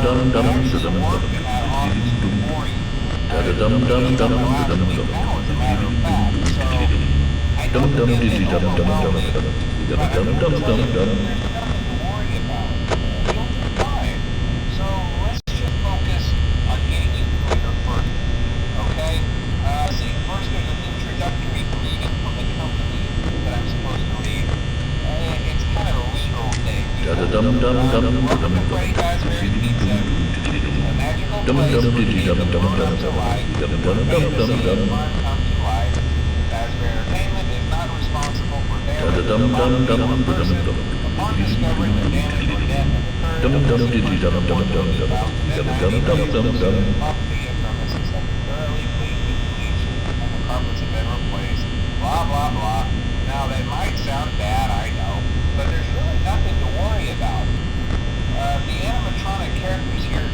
actually working that office before you. He's up last week now, as a matter of fact. So I know it can be a bit overwhelming, but I will tell you, there's nothing to worry about. You'll be fine. So let's just focus on getting you through your first week, okay? See, first there's an introductory briefing from the company that I'm supposed to read. It's kind of a legal thing. Welcome to Freddy Fazbear's Pizza, a magical place for kids to grown up to life, where fantasy and fun come to life. Fazbear Entertainment is not responsible for damage to property or person. Upon discovering that damage or death has occurred, the sequence of 1 about, then 90 days to sue the property and premises have been thoroughly cleaned and bleached, and the carpets have been replaced. Blah, blah, blah. Now, that might sound bad, I know, but there's really nothing to worry about. The animatronic characters here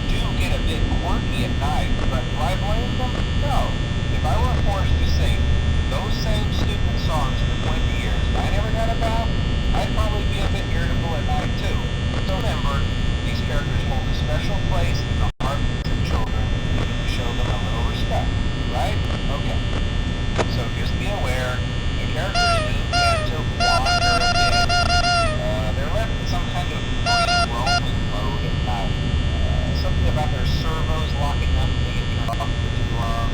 do get a bit quirky at night, but do I blame them? No. If I were forced to sing those same stupid songs for 20 years and I never got a bath, I'd probably be a bit irritable at night too. So remember, these characters hold a special place in the hearts of children and you can show them a little respect, right? Okay. So just be aware, the characters do tend to wander a bit. They're left in some kind of free roaming mode at night. Something about their servos locking up and they get turned off for too long.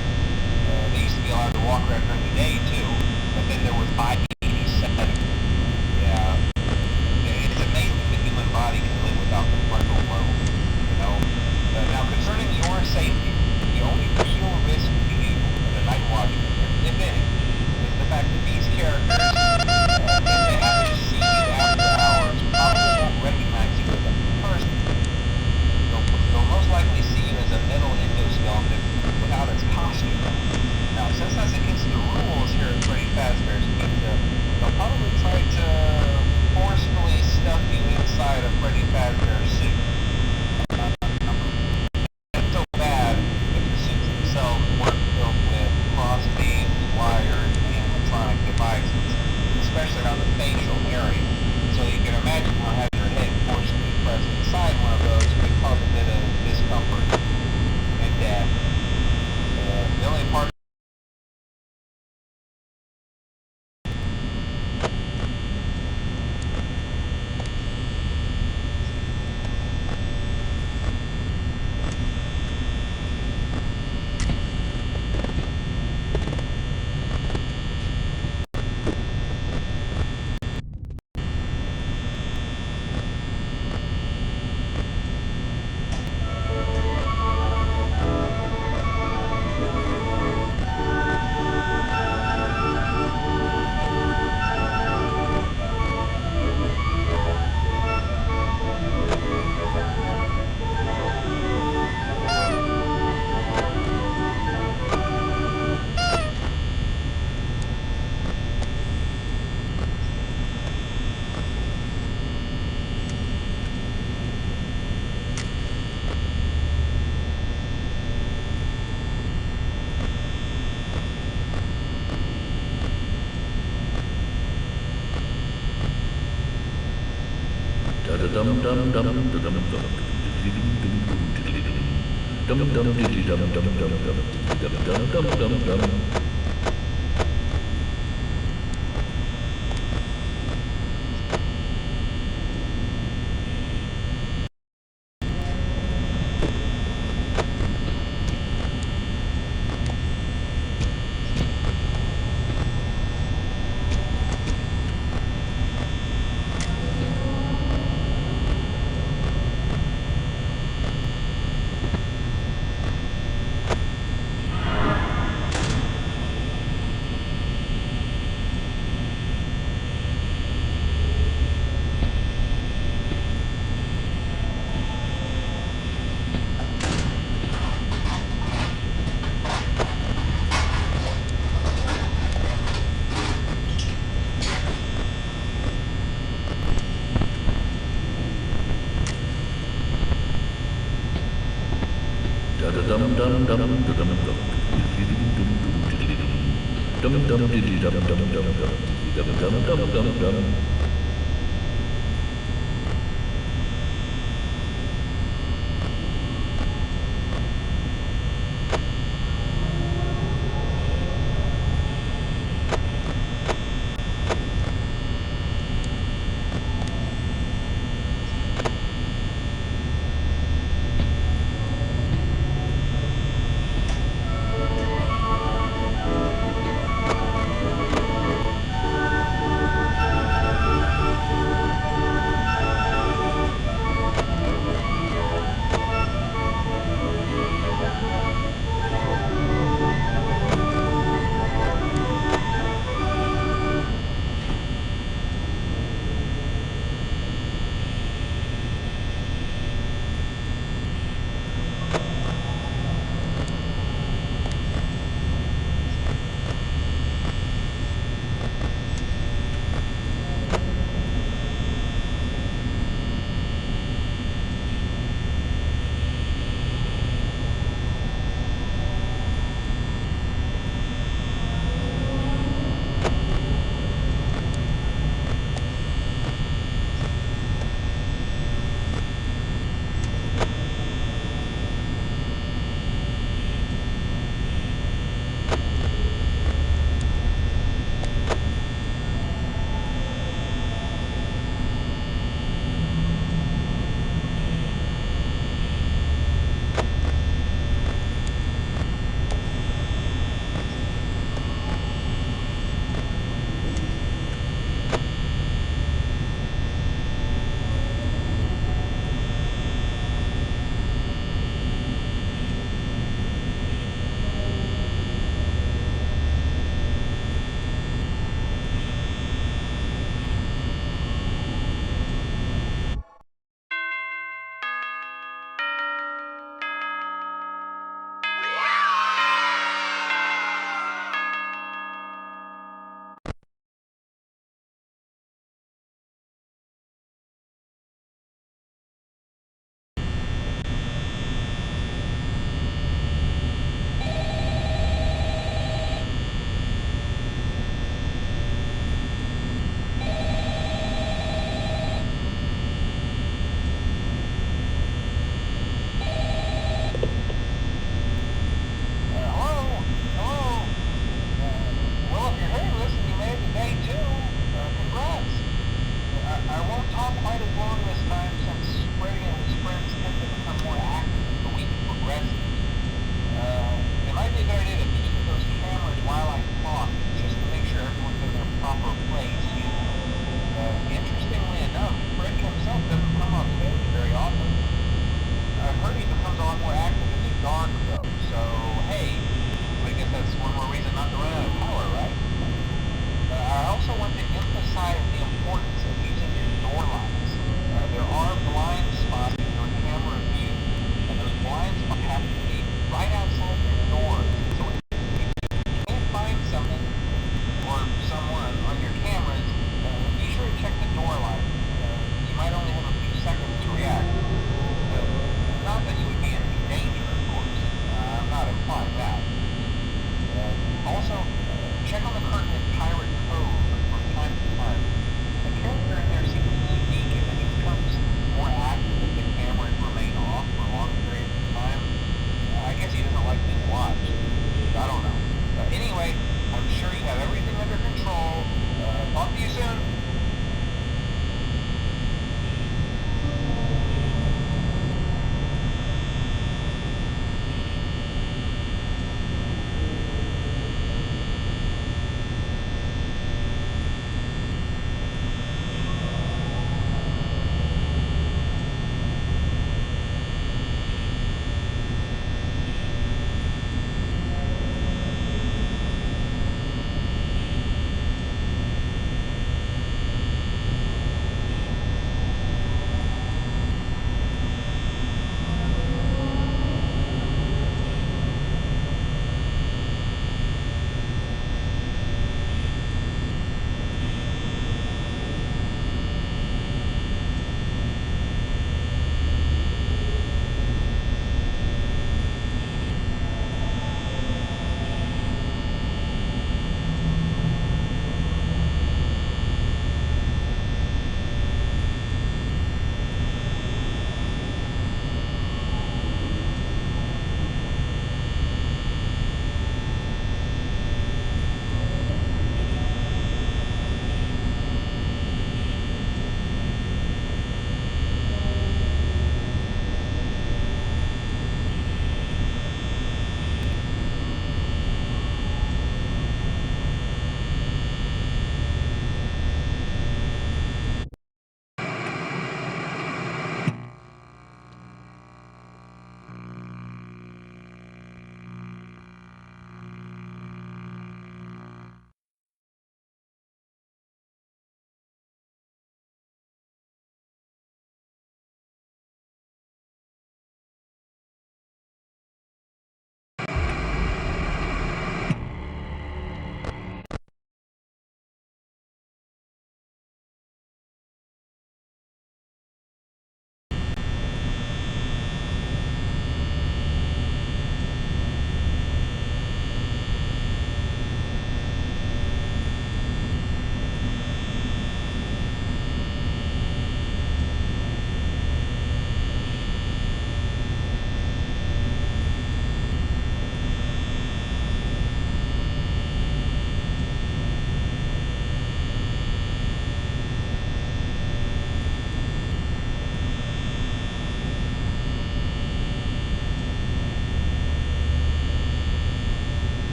They used to be allowed to walk around during the day too, but then there was babysitting. Yeah. It's amazing the human body can live without the frontal lobe, you know? Now concerning your safety, the only real risk to you as a night watchman, if any, is the fact that these characters, if they happen to see you after hours, probably won't recognize you as a person. They'll most likely see you as a metal endoskeleton without its costume. Now, since that's against the rules here at Freddy Fazbear's Pizza, they'll probably try to forcefully stuff you inside a Freddy Fazbear suit. It's so bad if the suits themselves weren't filled with cross-beams, wires, and animatronic devices, especially around the facial area. So you can imagine how having your head forcefully pressed inside one of those could cause a bit of discomfort and death. The only part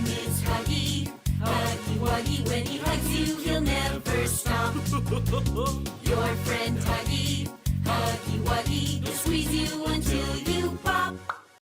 name is Huggy. Huggy Wuggy, when he hugs you, he'll never stop. Your friend Huggy. Huggy Wuggy, he'll squeeze you until you